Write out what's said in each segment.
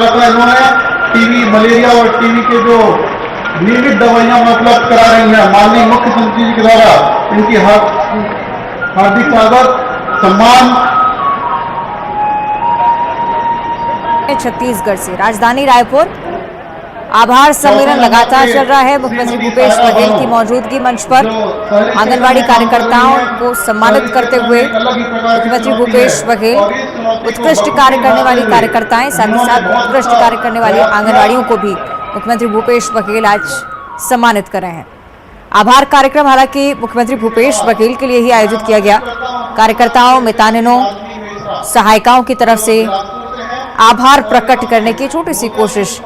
तरह का इन्होंने टीबी, मलेरिया और टीबी के जो नियमित दवाइयां उपलब्ध करा रही हैं, माननीय मुख्यमंत्री जी के द्वारा इनकी हार्दिक स्वागत, सम्मान। छत्तीसगढ़ से राजधानी रायपुर आभार सम्मेलन लगातार चल रहा है। मुख्यमंत्री भूपेश बघेल की मौजूदगी मंच पर आंगनबाड़ी कार्यकर्ताओं को सम्मानित करते हुए मुख्यमंत्री भूपेश बघेल उत्कृष्ट कार्य करने वाली कार्यकर्ताएं, साथ ही साथ उत्कृष्ट कार्य करने वाली आंगनबाड़ियों को भी मुख्यमंत्री भूपेश बघेल आज सम्मानित कर रहे हैं। आभार कार्यक्रम हालांकि मुख्यमंत्री भूपेश बघेल के लिए ही आयोजित किया गया। कार्यकर्ताओं, मितानिनों, सहायिकाओं की तरफ से आभार प्रकट करने की छोटी सी कोशिश।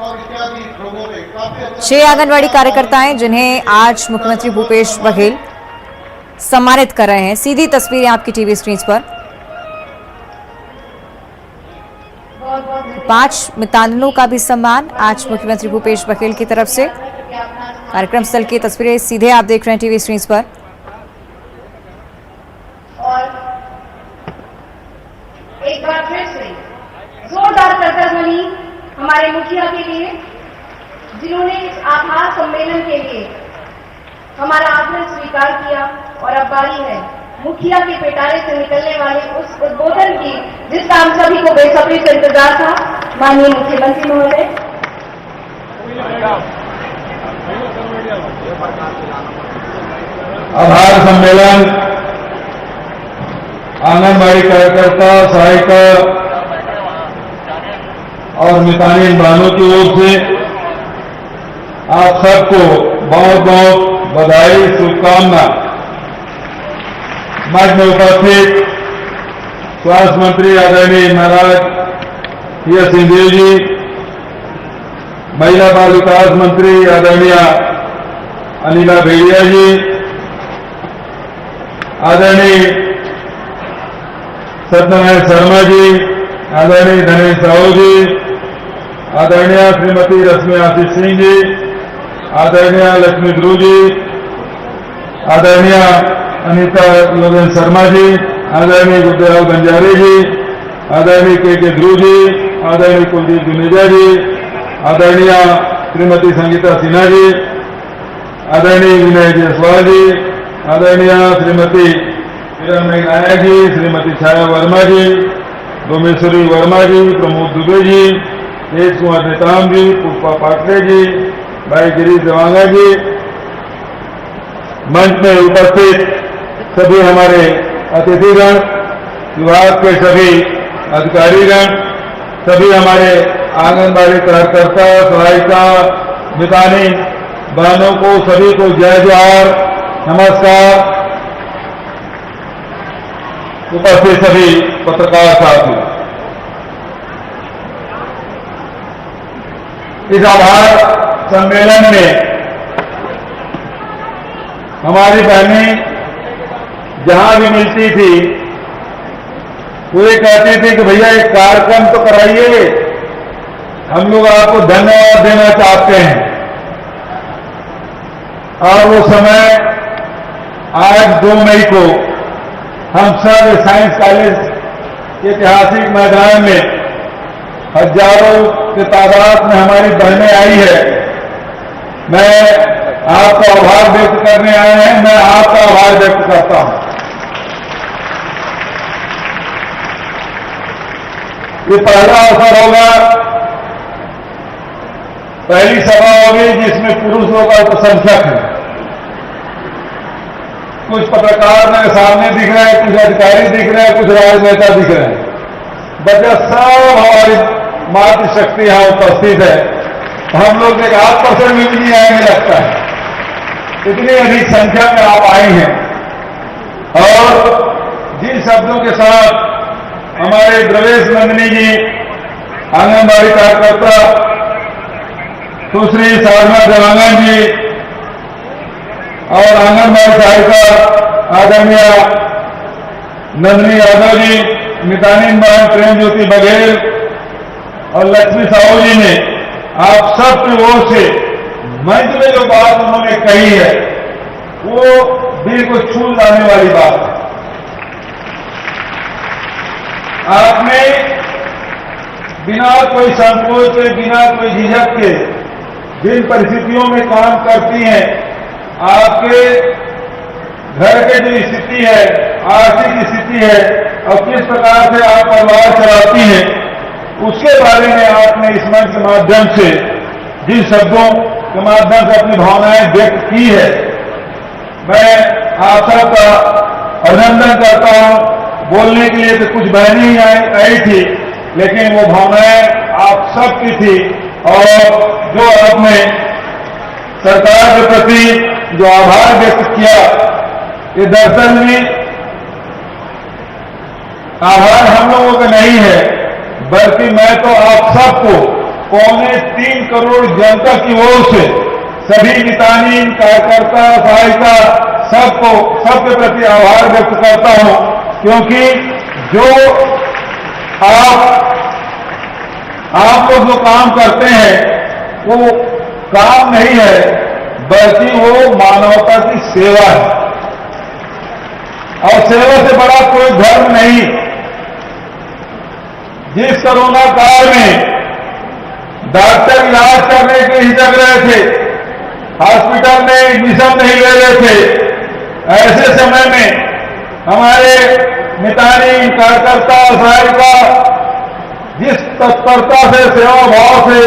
6 आंगनवाड़ी कार्यकर्ताएं जिन्हें आज मुख्यमंत्री भूपेश बघेल सम्मानित कर रहे हैं। सीधी तस्वीरें आपकी टीवी स्क्रीन पर। 5 मितानिनों का भी सम्मान आज मुख्यमंत्री भूपेश बघेल की तरफ से। कार्यक्रम स्थल की तस्वीरें सीधे आप देख रहे हैं टीवी स्क्रीन पर। एक बार फिर से जोरदार करतलध्वनि हमारे मुखिया के लिए, जिन्होंने इस आभार सम्मेलन के लिए हमारा आग्रह स्वीकार किया। और अब बारी है मुखिया के पिटारे से निकलने वाले उस उद्बोधन की, जिसका हम सभी को बेसब्री से इंतजार था। माननीय मुख्यमंत्री महोदय। आभार सम्मेलन आंगनबाड़ी कार्यकर्ता, सहायिका और मितानिन बहनों की ओर से आप सबको बहुत बहुत बधाई, शुभकामना। मंच में उपस्थित स्वास्थ्य मंत्री आदरणीय महाराज यश सिंहदेव जी, महिला बाल विकास मंत्री आदरणीय अनिला भेड़िया जी, आदरणीय सत्यनारायण शर्मा जी, आदरणीय धनेश साहू जी, आदरणीय श्रीमती रश्मि आशीष सिंह जी, आदरणीय लक्ष्मी ध्रुव जी, आदरणीय अनीता योगेंद्र शर्मा जी, आदरणीय गुरुदेव बंजारे जी, आदरणीय के ध्रुव जी, आदरणीय कुलदीप जुनेजा जी, आदरणीय श्रीमती संगीता सिन्हा जी, आदरणीय विनय जायसवाल जी, आदरणीय श्रीमती किरण नायक जी, श्रीमती छाया वर्मा जी, डोमेश्वरी वर्मा जी, प्रमोद दुबे जी, तेज कुमार नेताम जी, पुष्पा पाटले जी, भाई गिरीश देवांगा जी, मंच में उपस्थित सभी हमारे अतिथिगण, विभाग के सभी अधिकारीगण, सभी हमारे आंगनबाड़ी कार्यकर्ता, सहायिका, मितानिन बहनों को, सभी को जय जोहार, नमस्कार। उपस्थित सभी पत्रकार साथियों, इस आभार सम्मेलन में हमारी बहनें जहां भी मिलती थी वो ये कहती थी कि भैया एक कार्यक्रम तो कराइए, हम लोग आपको धन्यवाद देना चाहते हैं। और वो समय आज 2 मई को हम सब साइंस कॉलेज के ऐतिहासिक मैदान में हजारों की तादाद में हमारी बहनें आई है। मैं आपका आभार व्यक्त करने आए हैं, मैं आपका आभार व्यक्त करता हूं। ये पहला अवसर होगा, पहली सभा होगी जिसमें पुरुष लोग अल्पसंख्यक हैं। कुछ पत्रकार मेरे सामने दिख रहे हैं, कुछ अधिकारी दिख रहे हैं, कुछ राजनेता दिख रहे हैं। बच्चा सब हमारी मातृशक्ति यहां उपस्थित है। हम लोग एक 8% में भी नहीं आएंगे लगता है, इतनी अधिक संख्या में आप आई हैं। और जिन शब्दों के साथ हमारे द्रवेश नंदिनी जी, आंगनबाड़ी कार्यकर्ता सुश्री साधना देवांगन जी और आंगनबाड़ी सहायिका आदरणीय नंदिनी यादव जी, मितानिन बहन प्रेम ज्योति बघेल और लक्ष्मी साहू जी ने आप सबकी ओर से मंच में जो बात उन्होंने कही है वो दिल को छू जाने वाली बात है। आपने बिना कोई संकोच के, बिना कोई झिझक के जिन परिस्थितियों में काम करती हैं, आपके घर के जो स्थिति है, आर्थिक स्थिति है और किस प्रकार से आप परिवार चलाती हैं, उसके बारे में आपने इस मंच के माध्यम से जिन शब्दों के माध्यम से अपनी भावनाएं व्यक्त की है, मैं आप सबका अभिनंदन करता हूं। बोलने के लिए तो कुछ बहनें ही आई थी, लेकिन वो भावनाएं आप सबकी थी और जो आपने सरकार के प्रति जो आभार व्यक्त किया, ये दरअसल में आभार हम लोगों का नहीं है, बल्कि मैं तो आप सबको 3.25 करोड़ जनता की ओर से सभी मितानिन, कार्यकर्ता, सहायिका सबके प्रति आभार व्यक्त करता हूं, क्योंकि जो आप लोग जो काम करते हैं वो काम नहीं है, बल्कि वो मानवता की सेवा है और सेवा से बड़ा कोई धर्म नहीं। जिस कोरोना काल में डॉक्टर इलाज करने के हिचक रहे थे, हॉस्पिटल में एडमिशन नहीं ले रहे थे, ऐसे समय में हमारे मितानी, कार्यकर्ता, सहायिका जिस तत्परता से, सेवा भाव से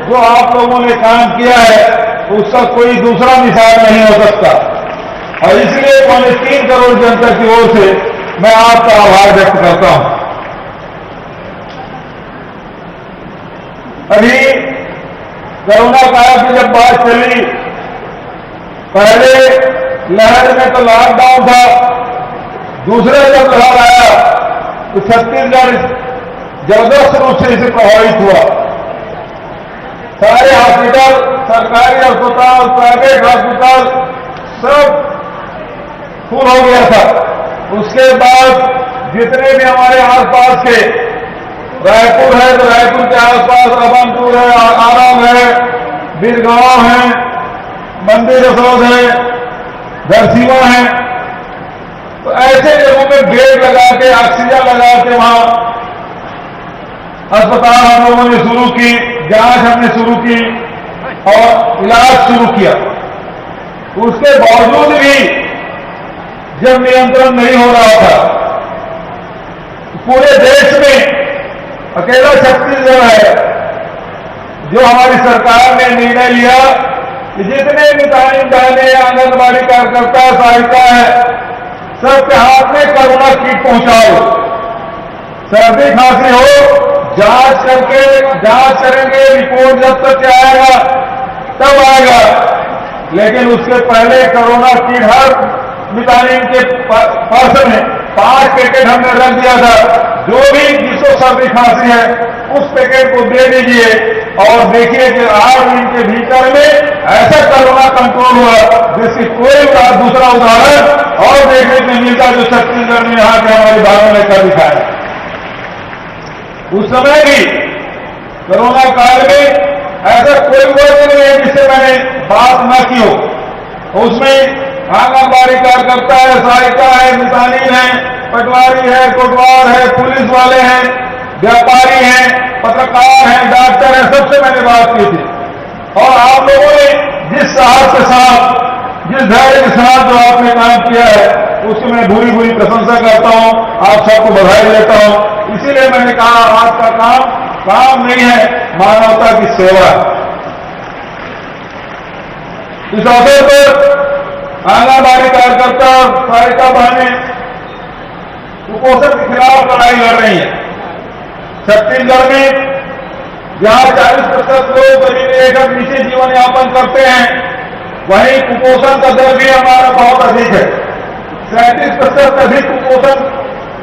जो आप लोगों ने काम किया है, उसका कोई दूसरा मिसाल नहीं हो सकता और इसलिए 3.25 करोड़ जनता की ओर से मैं आपका आभार व्यक्त करता हूं। अभी कोरोना काल की जब बात चली, पहले लहर में तो लॉकडाउन था, दूसरे जब लहर आया तो छत्तीसगढ़ जबरदस्त रूप से इसे प्रभावित हुआ। सारे हॉस्पिटल, सरकारी अस्पताल, प्राइवेट हॉस्पिटल सब फुल हो गया था। उसके बाद जितने भी हमारे आसपास के, रायपुर है तो रायपुर के आसपास अबनपुर है, आराम है, बिरगांव है, मंदिर रसोद है, धरसीवा है, तो ऐसे जगहों में बेड लगा के, ऑक्सीजन लगा के वहां अस्पताल हम लोगों ने शुरू की, जांच हमने शुरू की और इलाज शुरू किया। उसके बावजूद भी जब नियंत्रण नहीं हो रहा था, पूरे देश में अकेला छत्तीसगढ़ है जो हमारी सरकार ने निर्णय लिया कि जितने भी बहने, आंगनबाड़ी कार्यकर्ता, सहायिका है, सबके हाथ में कोरोना किट पहुंचाओ। सर्दी खांसी हो, जांच करेंगे, रिपोर्ट जब तक आएगा तब आएगा, लेकिन उसके पहले कोरोना किट हर मितानिन के पर्स में 5 पैकेट हमने रख दिया था। जो भी जिसको सर्दी खांसी है उस पैकेट को दे दीजिए और देखिए कि 8 दिन के भीतर में ऐसा कोरोना कंट्रोल हुआ जिसकी कोई दूसरा उदाहरण और देखने को मिलता जो छत्तीसगढ़ में यहाँ के हमारे भाइयों ने कर दिखाया। उस समय भी कोरोना काल में ऐसा कोई वर्ग नहीं है जिससे मैंने बात न की हो। उसमें आंगनबाड़ी कार्यकर्ता है, सहायिका है, मितानिन है, पटवारी है, कोटवार है, पुलिस वाले हैं, व्यापारी हैं, पत्रकार हैं, डॉक्टर हैं, सबसे मैंने बात की थी और आप लोगों ने जिस साहस के साथ, जिस धैर्य के साथ जो आपने काम किया है उसकी मैं भूरी भूरी प्रशंसा करता हूं, आप सबको बधाई देता हूं। इसीलिए मैंने कहा आपका काम नहीं है, मानवता की सेवा है। इस अवसर पर आंगनबाड़ी कार्यकर्ता, सहायिका बहनें कुपोषण के खिलाफ लड़ाई लड़ रही है। छत्तीसगढ़ में जहां 40% लोग गरीबी रेखा के नीचे जीवन यापन करते हैं, वहीं कुपोषण का दर भी हमारा बहुत अधिक है। 37% अधिक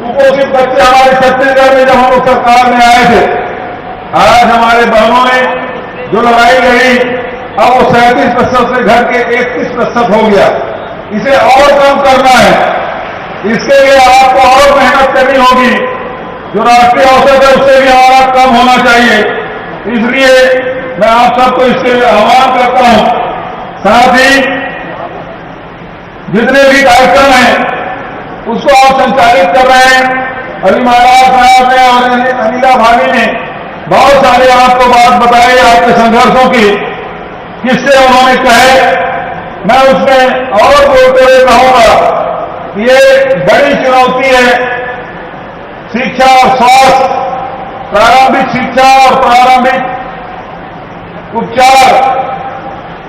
कुपोषित बच्चे हमारे छत्तीसगढ़ में जब हम लोग सरकार में आए थे। आज हमारे बहनों ने जो लड़ाई लड़ी, अब वो 37% से घट के 31% हो गया। इसे और कम करना है, इसके लिए आपको और मेहनत करनी होगी। जो राष्ट्रीय औसत है उससे भी हमारा कम होना चाहिए। इसलिए मैं आप सबको इसके लिए आह्वान करता हूं। साथ ही जितने भी कार्यक्रम हैं उसको आप संचालित कर रहे हैं। अभी महाराज साहब ने और अनिला भाभी ने बहुत सारे आपको बात बताई आपके संघर्षों की, किससे उन्होंने कहे, मैं उसमें और बोलते हुए कहूंगा कि ये बड़ी चुनौती है। शिक्षा और स्वास्थ्य, प्रारंभिक शिक्षा और प्रारंभिक उपचार,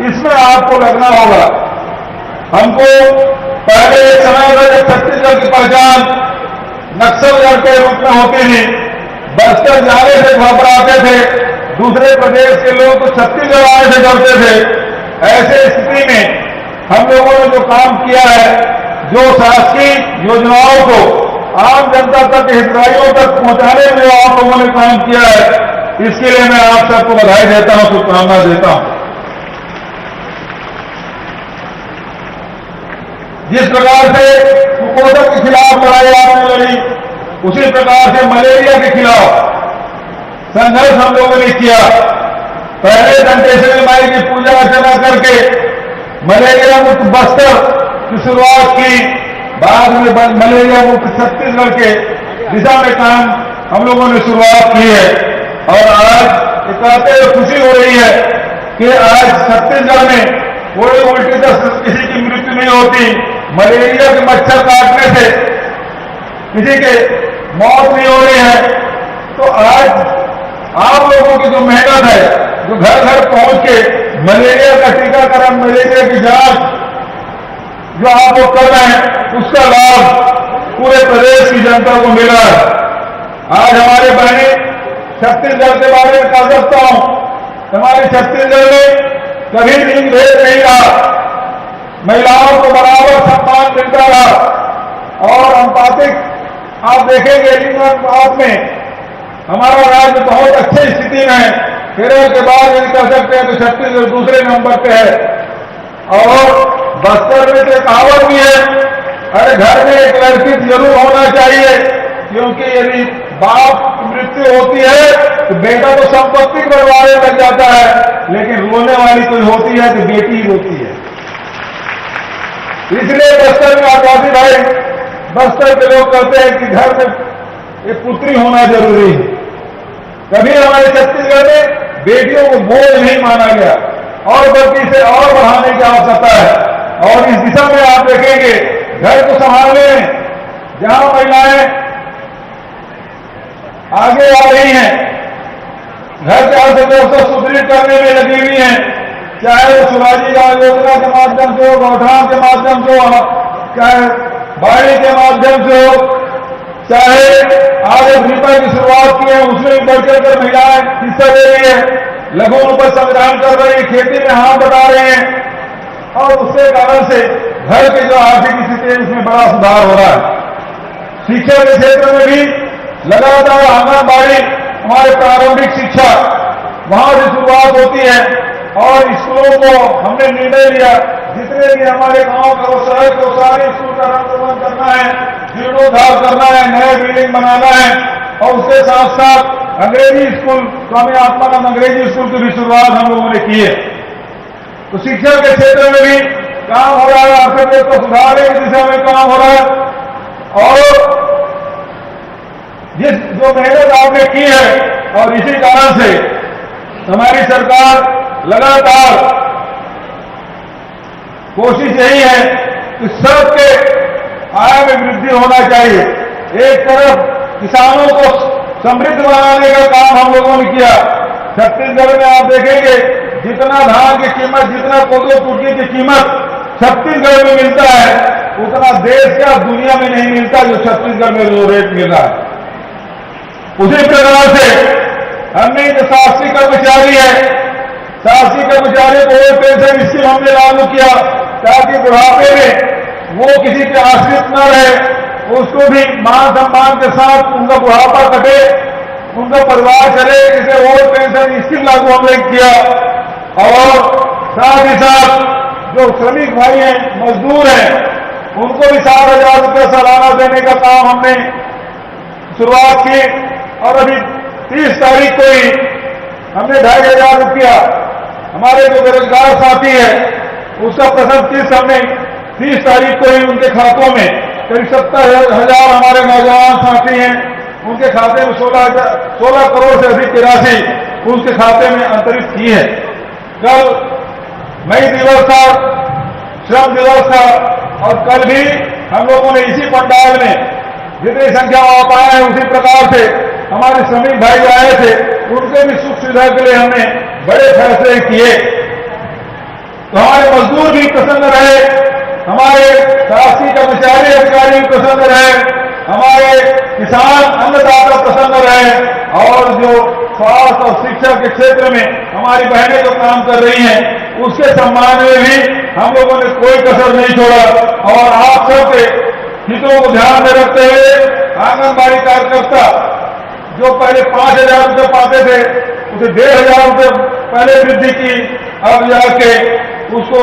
इसमें आपको लगना होगा। हमको पहले एक समय में जब छत्तीसगढ़ की पहचान नक्सलगढ़ के रूप में होती थी, बस्तर जाने से घबराते थे, दूसरे प्रदेश के लोग तो छत्तीसगढ़ आने से डरते थे। ऐसे स्थिति में हम लोगों ने जो काम किया है, जो शासकीय योजनाओं को आम जनता तक, हितग्राहियों तक पहुंचाने में जो आप लोगों ने काम किया है, इसके लिए मैं आप सबको बधाई देता हूं, शुभकामना देता हूं। जिस प्रकार से कुपोषण के खिलाफ लड़ाई आपने लड़ी, उसी प्रकार से मलेरिया के खिलाफ संघर्ष हम लोगों ने किया। पहले दंतेश्वरी माई की पूजा अर्चना करके मलेरिया मुक्त बस्तर की शुरुआत की, बाद में मलेरिया मुक्त छत्तीसगढ़ के दिशा में काम हम लोगों ने शुरुआत की है। और आज ये कहते हुए खुशी हो रही है कि आज छत्तीसगढ़ में कोई उल्टी दस्त किसी की मृत्यु नहीं होती, मलेरिया के मच्छर काटने से किसी के मौत नहीं हो रही है। तो आज आप लोगों की जो मेहनत है, जो घर घर पहुंच के मलेरिया का टीकाकरण, मलेरिया की जांच जो आप लोग कर रहे हैं, उसका लाभ पूरे प्रदेश की जनता को मिला है। आज हमारे बहने छत्तीसगढ़ के बारे में कह सकता हूं, हमारे छत्तीसगढ़ में कभी लिंग भेद नहीं रहा, महिलाओं को बराबर सम्मान मिलता रहा। और अनुपातिक आप देखेंगे लिंग अनुपात में हमारा राज्य बहुत अच्छी स्थिति में है। केरल के बाद यदि कह सकते हैं तो छत्तीसगढ़ दूसरे नंबर पे है। और बस्तर में तो कहावत भी है, अरे घर में एक लड़की जरूर होना चाहिए, क्योंकि यदि बाप की मृत्यु होती है तो बेटा तो संपत्ति बंटवारे लग जाता है, लेकिन रोने वाली कोई होती है तो बेटी ही रोती है। इसलिए बस्तर में आदिवासी भाई, बस्तर के लोग कहते हैं कि घर में एक पुत्री होना जरूरी है। कभी हमारे छत्तीसगढ़ में बेटियों को बोझ नहीं माना गया, और बल्कि इसे और बढ़ाने की आवश्यकता है। और इस दिशा में आप देखेंगे घर को संभालने में जहां महिलाएं आगे आ रही हैं, घर के अर्थव्यवस्था सुदृढ़ करने में लगी हुई हैं, चाहे वो शिवाजी गांव योजना के माध्यम से हो, गौठान के माध्यम से हो, चाहे बाड़ी के माध्यम से हो, चाहे आज दीपा की शुरुआत की है, उसमें भी बढ़ चढ़कर महिलाएं हिस्सा ले रही है, लघु उपज संविधान कर रही है, खेती में हाथ बटा रहे हैं। और उसके कारण से घर की जो आर्थिक स्थिति है उसमें बड़ा सुधार हो रहा है। शिक्षा के क्षेत्र में भी लगातार आंगनबाड़ी, हमारे प्रारंभिक शिक्षा वहां से शुरुआत होती है। और स्कूलों को हमने निर्णय लिया, जितने भी हमारे गांव का शहर को सारे स्कूल का रंगरोगन करना है, जीर्णोद्धार करना है, नए बिल्डिंग बनाना है। और उसके साथ साथ अंग्रेजी स्कूल, स्वामी आत्मानंद अंग्रेजी स्कूल की भी शुरुआत हम लोगों ने की है। तो शिक्षा के क्षेत्र में भी काम हो रहा है, अर्थव्यवस्था को सुधारने की दिशा में काम हो रहा है। और जिस जो मेहनत आपने की है, और इसी कारण से हमारी सरकार लगातार कोशिश यही है कि सबके आय में वृद्धि होना चाहिए। एक तरफ किसानों को समृद्ध बनाने का काम हम लोगों ने किया। छत्तीसगढ़ में आप देखेंगे जितना धान की कीमत, जितना कोदो कुटकी की कीमत छत्तीसगढ़ में मिलता है, उतना देश का दुनिया में नहीं मिलता जो छत्तीसगढ़ में जो रेट मिल रहा है। उसी प्रकार से हमने जो शासकीय कर्मचारी है, शासकीय कर्मचारी को ओल्ड पेंशन स्कीम हमने लागू किया, ताकि बुढ़ापे में वो किसी के आश्रित न रहे, उसको भी मान सम्मान के साथ उनका बुढ़ापा कटे, उनका परिवार चले। इसे ओल्ड पेंशन स्कीम लागू हमने किया। और साथ ही साथ जो श्रमिक भाई हैं, मजदूर हैं, उनको भी 7,000 रुपये सालाना देने का काम हमने शुरुआत की। और अभी 30 तारीख को ही हमने 2,500 रुपया हमारे जो बेरोजगार साथी है उसका प्रथम किस्त हमने 30 तारीख को ही उनके खातों में, करीब 70,000 हमारे नौजवान साथी हैं उनके खाते में 16 करोड़ से अधिक की राशि उनके खाते में अंतरित की है। कल मई दिवस था, श्रम दिवस था, और कल भी हम लोगों ने इसी पंडाल में जितनी संख्या में आप आए हैं उसी प्रकार से हमारे श्रमिक भाई आए थे, उनके भी सुख सुविधा के लिए हमने बड़े फैसले किए। तो हमारे मजदूर भी प्रसन्न रहे, हमारे शासकीय कर्मचारी अधिकारी भी प्रसन्न रहे, हमारे किसान अन्नदाता प्रसन्न रहे, और जो स्वास्थ्य और शिक्षा के क्षेत्र में हमारी बहनें जो काम कर रही हैं उसके सम्मान में भी हम लोगों ने कोई कसर नहीं छोड़ा। और आप सबके हितों को ध्यान में रखते हुए आंगनबाड़ी कार्यकर्ता जो पहले 5,000 रुपये पाते थे उसे 1,500 रुपये पहले वृद्धि की, अब जाके उसको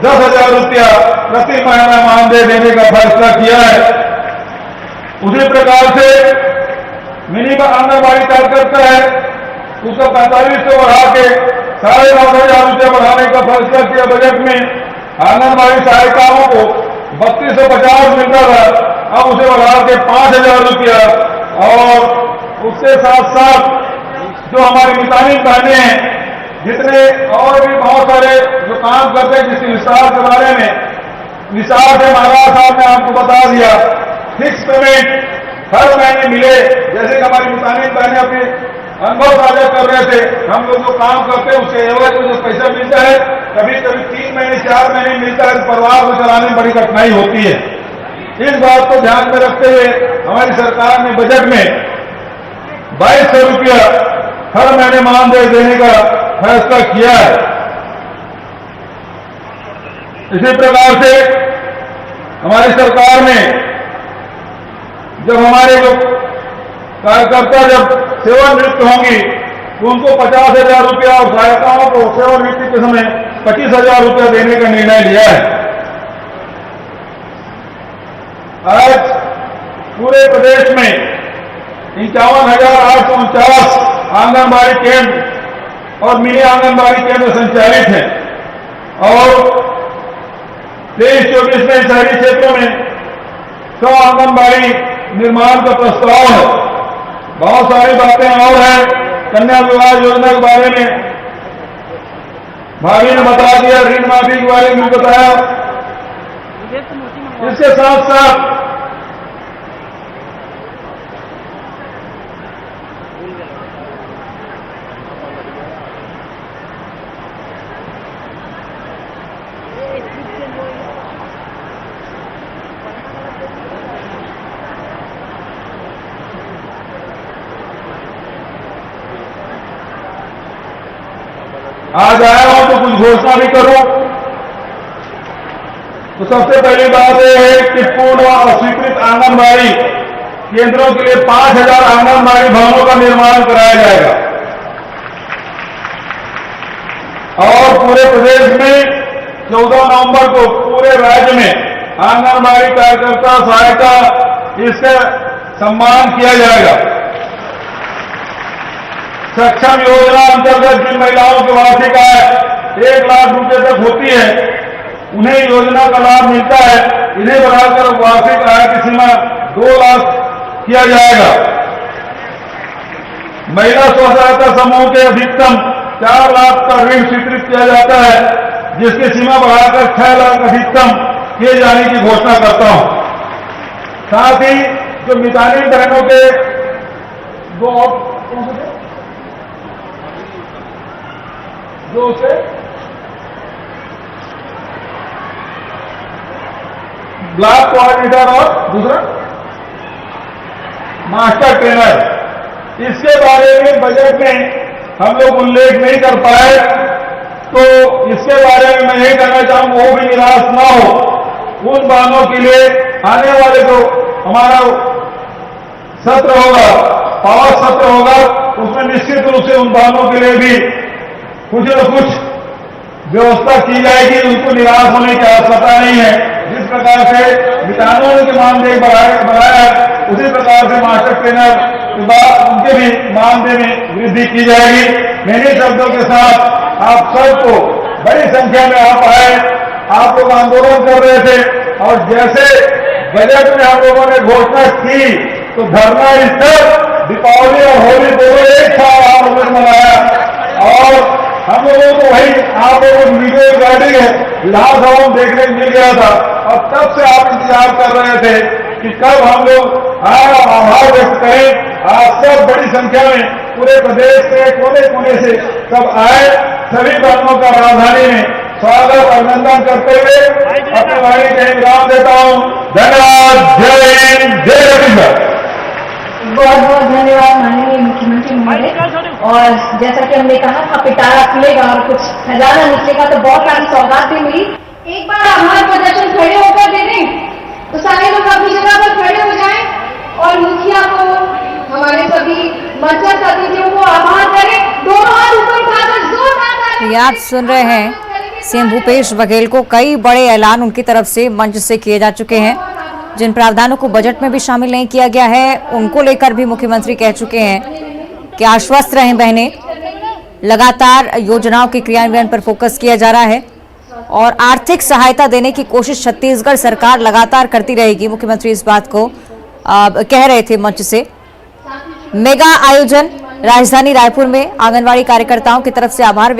10,000 रुपया प्रति महीना मानदेय देने का फैसला किया है। उसी प्रकार से मिनिमम आंगनबाड़ी कार्यकर्ता है उसका 45 से बढ़ा के 9,500 रुपया बढ़ाने का फैसला किया। बजट में आंगनबाड़ी सहायिकाओं को 3250 मिलता था, अब उसे बढ़ा के 5,000 रुपया। और उसके साथ साथ जो हमारी मितानी बहनें हैं, जितने और भी बहुत सारे जो काम करते हैं, जिसके विस्तार के बारे में विस्तार से महाराज साहब ने आपको बता दिया, फिक्स पेमेंट हर महीने मिले। जैसे कि हमारी मितानी बहनें अपने अनुभव साझा कर रहे थे, हम लोग जो काम करते हैं उसके एवज में जो पैसा मिलता है कभी कभी 3 महीने 4 महीने मिलता है, परिवार को चलाने में बड़ी कठिनाई होती है। इस बात को ध्यान में रखते हुए हमारी सरकार ने बजट में 2200 रुपया हर महीने मानदेय देने का फैसला किया है। इसी प्रकार से हमारी सरकार ने जब हमारे लोग कार्यकर्ता जब सेवानिवृत्त होंगी तो उनको 50,000 रुपया और सहायताओं को सेवानिवृत्ति के समय 25,000 रुपया देने का निर्णय लिया है। आज पूरे प्रदेश में 51,849 आंगनबाड़ी केंद्र और मिनी आंगनबाड़ी केंद्र संचालित हैं, और 23-24 में शहरी क्षेत्रों में 100 आंगनबाड़ी निर्माण का प्रस्ताव है। बहुत सारी बातें और हैं। कन्या विवाह योजना के बारे में भाभी ने बता दिया, ऋण माफी के बारे में बताया। इसके साथ साथ आज आया हूं तो कुछ घोषणा भी करूं। तो सबसे पहली बात यह है कि पूर्ण और स्वीकृत आंगनबाड़ी केंद्रों के लिए 5,000 आंगनबाड़ी भवनों का निर्माण कराया जाएगा, और पूरे प्रदेश में 14 नवंबर को पूरे राज्य में आंगनबाड़ी कार्यकर्ता सहायता इसका सम्मान किया जाएगा। सक्षम योजना अंतर्गत जिन महिलाओं की वार्षिक आय 1 लाख रुपए तक होती है उन्हें योजना का लाभ मिलता है। इन्हें बढ़ाकर वार्षिक आय की सीमा 2 लाख किया जाएगा। महिला स्व सहायता समूह के अधिकतम 4 लाख का ऋण स्वीकृत किया जाता है, जिसकी सीमा बढ़ाकर 6 लाख अधिकतम किए जाने की घोषणा करता हूं। साथ ही जो मितानी बहनों के जो उसे ब्लॉक कोऑर्डिनेटर और दूसरा मास्टर ट्रेनर, इसके बारे में बजट में हम लोग उल्लेख नहीं कर पाए, तो इसके बारे में मैं यही कहना चाहूंगा वो भी निराश ना हो। उन बहनों के लिए आने वाले जो हमारा सत्र होगा, पावर सत्र होगा, उसमें निश्चित रूप से उन बहनों के लिए भी कुछ न कुछ व्यवस्था की जाएगी। उनको निराश होने की आवश्यकता नहीं है। जिस प्रकार से मितानों के मानदेय बढ़ाया उसी प्रकार से मास्टर ट्रेनर के बाद उनके भी मानदेय में वृद्धि की जाएगी। मेरे शब्दों के साथ आप सबको बड़ी संख्या में आप आए, आप लोग आंदोलन कर रहे थे, और जैसे बजट में हम लोगों ने घोषणा की तो धरना स्थल दीपावली और होली दोनों एक साथ आप लोगों ने मनाया और हम लोगों को वही आप लोगों को वीडियो रिकॉर्डिंग है विधानसभा में देखने को मिल गया था और तब से आप इंतजार कर रहे थे कि कब हम लोग आभार व्यक्त करें। आज सब बड़ी संख्या में पूरे प्रदेश के कोने कोने से सब आए, सभी बहनों का राजधानी में स्वागत अभिनंदन करते हुए अपने वाणी का विराम देता हूं। धन्यवाद। जय हिंद, जय रविंद्र। बहुत बहुत धन्यवाद माननीय मुख्यमंत्री महोदय। और जैसा कि हमने कहा था पिटारा खुलेगा और कुछ खजाना निकलेगा, तो बहुत सारी सौगात भी मिली। एक बार आभार प्रदर्शन खड़े होकर दे दें तो सारे लोग अपनी जगह पर खड़े हो जाएं और मुखिया को, हमारे सभी मंचस्थ अतिथियों को आभार करें। दोनों हाथ ऊपर उठाकर जोरदार। आप सुन रहे हैं सीएम भूपेश बघेल को कई बड़े ऐलान उनकी तरफ से मंच से किए जा चुके हैं। जिन प्रावधानों को बजट में भी शामिल नहीं किया गया है उनको लेकर भी मुख्यमंत्री कह चुके हैं कि आश्वस्त रहें बहनें, लगातार योजनाओं के क्रियान्वयन पर फोकस किया जा रहा है और आर्थिक सहायता देने की कोशिश छत्तीसगढ़ सरकार लगातार करती रहेगी। मुख्यमंत्री इस बात को कह रहे थे मंच से। मेगा आयोजन राजधानी रायपुर में आंगनवाड़ी कार्यकर्ताओं की तरफ से आभार